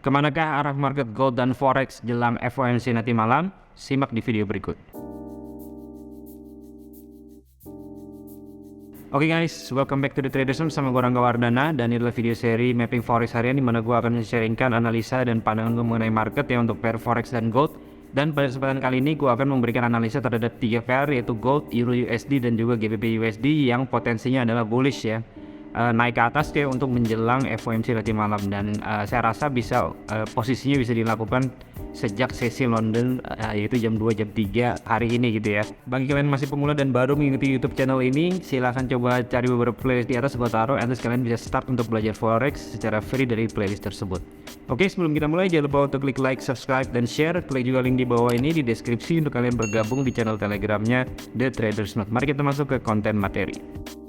Kemanakah arah market gold dan forex jelang FOMC nanti malam? Simak di video berikut. Oke guys, welcome back to the Traders Room sama gue Rangga Wardana, dan ini adalah video seri mapping forex harian dimana gue akan men-sharingkan analisa dan pandangan gue mengenai market ya untuk pair forex dan gold. Dan pada kesempatan kali ini gue akan memberikan analisa terhadap 3 pair yaitu gold, euro USD dan juga GBP USD yang potensinya adalah bullish ya, naik ke atas kayak untuk menjelang FOMC nanti malam. Dan saya rasa bisa posisinya bisa dilakukan sejak sesi London yaitu jam 2 jam 3 hari ini gitu ya. Bagi kalian masih pemula dan baru mengikuti YouTube channel ini, silahkan coba cari beberapa playlist di atas buat taruh, at least kalian bisa start untuk belajar forex secara free dari playlist tersebut. Oke, sebelum kita mulai jangan lupa untuk klik like, subscribe, dan share. Klik juga link di bawah ini di deskripsi untuk kalian bergabung di channel telegramnya The Traders Note. Mari kita masuk ke konten materi.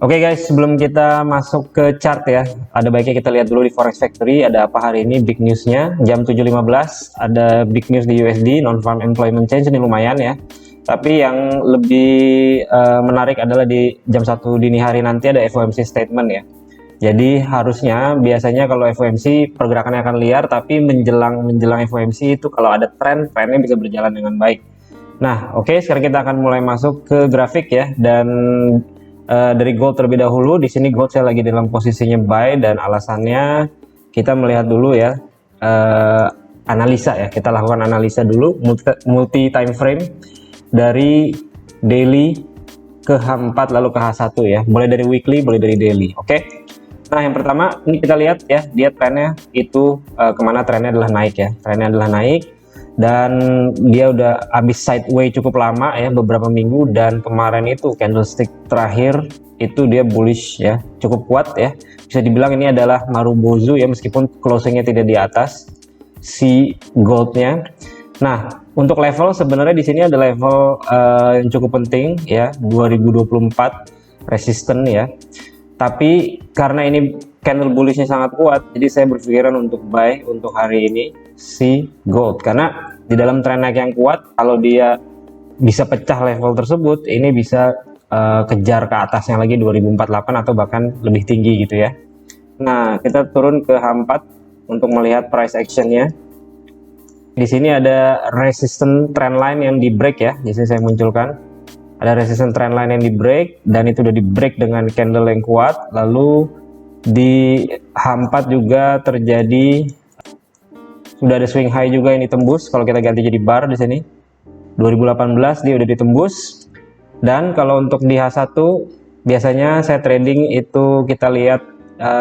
Oke guys, sebelum kita masuk ke chart ya, ada baiknya kita lihat dulu di Forex Factory ada apa hari ini big newsnya. Jam 7.15 ada big news di USD, non-farm employment change, ini lumayan ya. Tapi yang lebih menarik adalah di jam 1 dini hari nanti ada FOMC statement ya. Jadi harusnya biasanya kalau FOMC pergerakannya akan liar, tapi menjelang FOMC itu kalau ada trennya bisa berjalan dengan baik. Nah, oke, sekarang kita akan mulai masuk ke grafik ya, dan dari gold terlebih dahulu. Di sini gold saya lagi dalam posisinya buy, dan alasannya kita melihat dulu ya, analisa ya. Kita lakukan analisa dulu multi time frame dari daily ke H4 lalu ke H1 ya. Boleh dari weekly, boleh dari daily. Oke. Nah, yang pertama ini kita lihat ya, dia trennya itu kemana? Trennya adalah naik ya. Trennya adalah naik, dan dia udah habis sideways cukup lama ya, beberapa minggu, dan kemarin itu candlestick terakhir itu dia bullish ya, cukup kuat ya. Bisa dibilang ini adalah Marubozu ya, meskipun closingnya tidak di atas si goldnya. Nah, untuk level sebenarnya di sini ada level yang cukup penting ya, 2024 resisten ya. Tapi karena ini candle bullishnya sangat kuat, jadi saya berpikiran untuk buy untuk hari ini si gold, karena di dalam tren naik yang kuat, kalau dia bisa pecah level tersebut, ini bisa kejar ke atasnya lagi 2048 atau bahkan lebih tinggi gitu ya. Nah, kita turun ke H4 untuk melihat price actionnya. Di sini ada resistance trend line yang di break ya. Di sini saya munculkan ada resistance trend line yang di break, dan itu udah di break dengan candle yang kuat. Lalu di H4 juga terjadi, sudah ada swing high juga yang ditembus. Kalau kita ganti jadi bar di sini 2018 dia udah ditembus. Dan kalau untuk di H1 biasanya saya trading itu kita lihat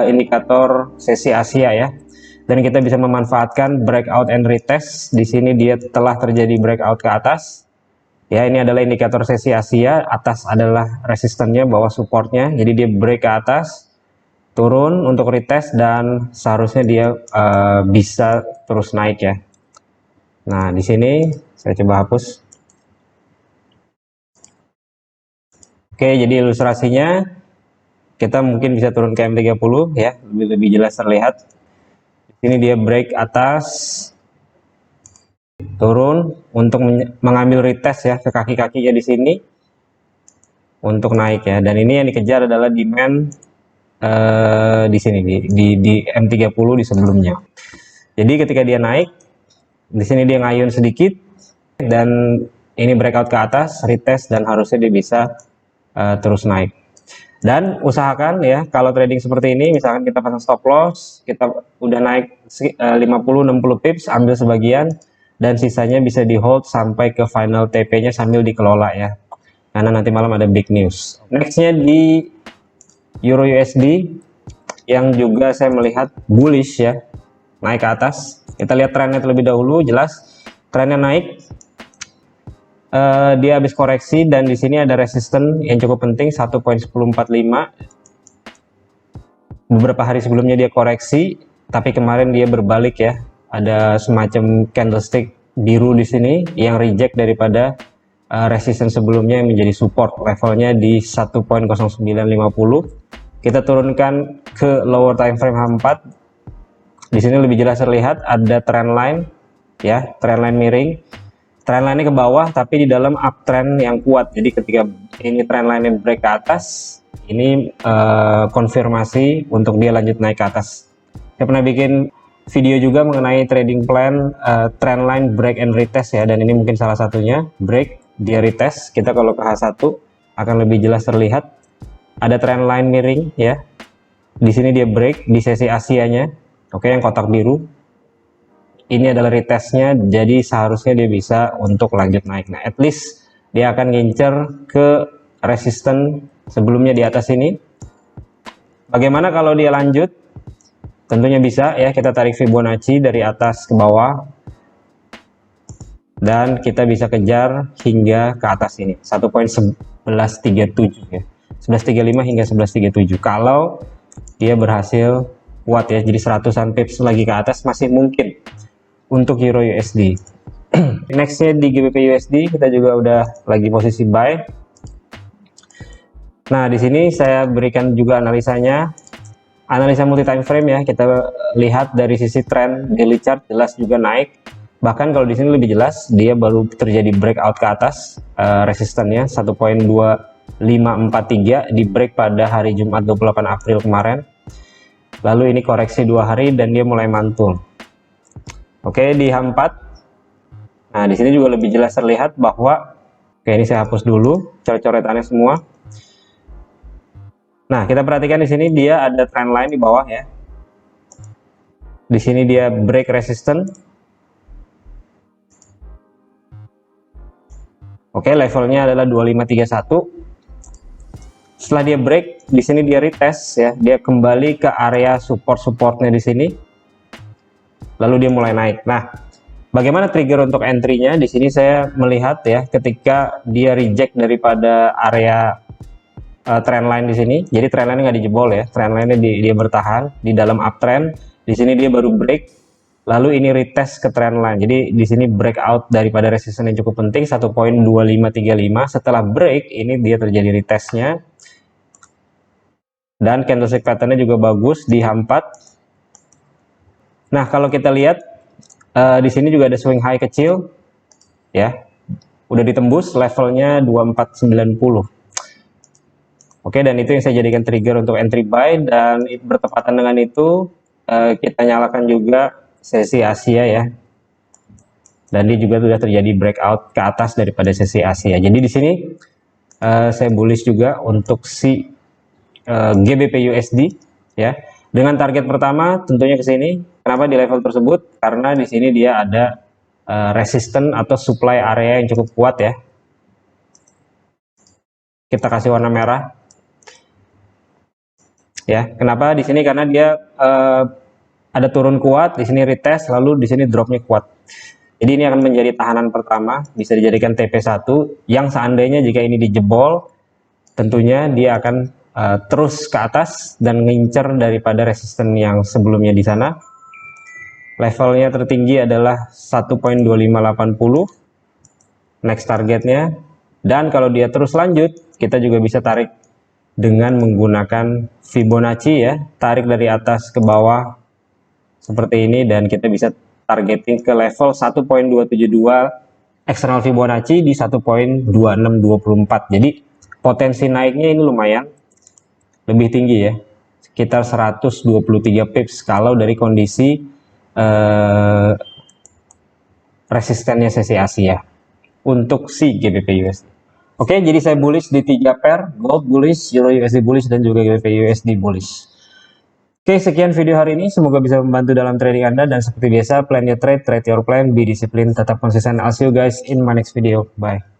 indikator sesi Asia ya, dan kita bisa memanfaatkan breakout and retest. Di sini dia telah terjadi breakout ke atas ya. Ini adalah indikator sesi Asia, atas adalah resistennya, bawah supportnya. Jadi dia break ke atas, turun untuk retest, dan seharusnya dia bisa terus naik ya. Nah, di sini saya coba hapus. Oke, jadi ilustrasinya kita mungkin bisa turun ke M30 ya, lebih jelas terlihat. Di sini dia break atas, turun untuk mengambil retest ya ke kaki-kakinya di sini untuk naik ya. Dan ini yang dikejar adalah demand di sini di M30 di sebelumnya. Jadi ketika dia naik di sini dia ngayun sedikit, dan ini breakout ke atas, retest, dan harusnya dia bisa terus naik. Dan usahakan ya, kalau trading seperti ini, misalkan kita pasang stop loss, kita udah naik 50-60 pips, ambil sebagian, dan sisanya bisa di hold sampai ke final TP-nya sambil dikelola ya, karena nanti malam ada big news. Nextnya di Euro USD yang juga saya melihat bullish ya, naik ke atas. Kita lihat trennya terlebih dahulu. Jelas trennya naik, dia habis koreksi, dan di sini ada resisten yang cukup penting 1.1045. Beberapa hari sebelumnya dia koreksi, tapi kemarin dia berbalik ya. Ada semacam candlestick biru di sini yang reject daripada resistance sebelumnya yang menjadi support, levelnya di 1.0950. Kita turunkan ke lower time frame H4. Di sini lebih jelas terlihat ada trend line ya, trend line miring. Trend line ke bawah tapi di dalam uptrend yang kuat. Jadi ketika ini trend line break ke atas, ini konfirmasi untuk dia lanjut naik ke atas. Saya pernah bikin video juga mengenai trading plan trendline break and retest ya, dan ini mungkin salah satunya break, dia retest. Kita kalau ke H1 akan lebih jelas terlihat ada trendline miring ya. Di sini dia break di sesi Asianya, oke, yang kotak biru. Ini adalah retestnya, jadi seharusnya dia bisa untuk lanjut naik. Nah, at least dia akan ngincer ke resisten sebelumnya di atas ini. Bagaimana kalau dia lanjut? Tentunya bisa ya, kita tarik Fibonacci dari atas ke bawah dan kita bisa kejar hingga ke atas ini 1.1137 ya, 1135 hingga 1137. Kalau dia berhasil kuat ya, jadi 100-an pips lagi ke atas masih mungkin untuk Euro USD. Nextnya di GBP USD kita juga udah lagi posisi buy. Nah, di sini saya berikan juga analisanya. Analisa multi time frame ya, kita lihat dari sisi trend daily chart jelas juga naik. Bahkan kalau di sini lebih jelas, dia baru terjadi breakout ke atas, resistannya 1.2543 di break pada hari Jumat 28 April kemarin. Lalu ini koreksi 2 hari dan dia mulai mantul. Oke, di H4. Nah, di sini juga lebih jelas terlihat bahwa, oke, ini saya hapus dulu coret-coretannya semua. Nah, kita perhatikan di sini dia ada trend line di bawah ya. Di sini dia break resistance. Oke, levelnya adalah 2531. Setelah dia break, di sini dia retest ya. Dia kembali ke area supportnya di sini. Lalu dia mulai naik. Nah, bagaimana trigger untuk entry-nya? Di sini saya melihat ya, ketika dia reject daripada area trendline di sini, jadi trendline nggak dijebol ya, trendline dia bertahan di dalam uptrend. Di sini dia baru break, lalu ini retest ke trendline. Jadi di sini breakout daripada resistance yang cukup penting 1.2535. Setelah break, ini dia terjadi retestnya, dan candlestick patternnya juga bagus di H4. Nah, kalau kita lihat di sini juga ada swing high kecil, ya, udah ditembus levelnya 2490. Oke, dan itu yang saya jadikan trigger untuk entry buy, dan bertepatan dengan itu kita nyalakan juga sesi Asia ya, dan dia juga sudah terjadi breakout ke atas daripada sesi Asia. Jadi di sini saya bullish juga untuk si GBP USD ya, dengan target pertama tentunya ke sini. Kenapa di level tersebut? Karena di sini dia ada resistance atau supply area yang cukup kuat ya. Kita kasih warna merah. Ya, kenapa di sini? Karena dia ada turun kuat, di sini retest, lalu di sini dropnya kuat. Jadi ini akan menjadi tahanan pertama, bisa dijadikan TP1 yang seandainya jika ini dijebol, tentunya dia akan terus ke atas dan ngincer daripada resisten yang sebelumnya di sana. Levelnya tertinggi adalah 1.2580 next targetnya, dan kalau dia terus lanjut, kita juga bisa tarik dengan menggunakan Fibonacci ya, tarik dari atas ke bawah seperti ini, dan kita bisa targeting ke level 1.272 eksternal Fibonacci di 1.2624. Jadi potensi naiknya ini lumayan lebih tinggi ya, sekitar 123 pips kalau dari kondisi resistennya sesi Asia untuk si GBP USD. Oke, jadi saya bullish di 3 pair, gold bullish, euro USD bullish, dan juga GBP USD bullish. Oke, sekian video hari ini, semoga bisa membantu dalam trading Anda, dan seperti biasa, plan your trade, trade your plan, be disciplined, tetap konsisten. I'll see you guys in my next video. Bye.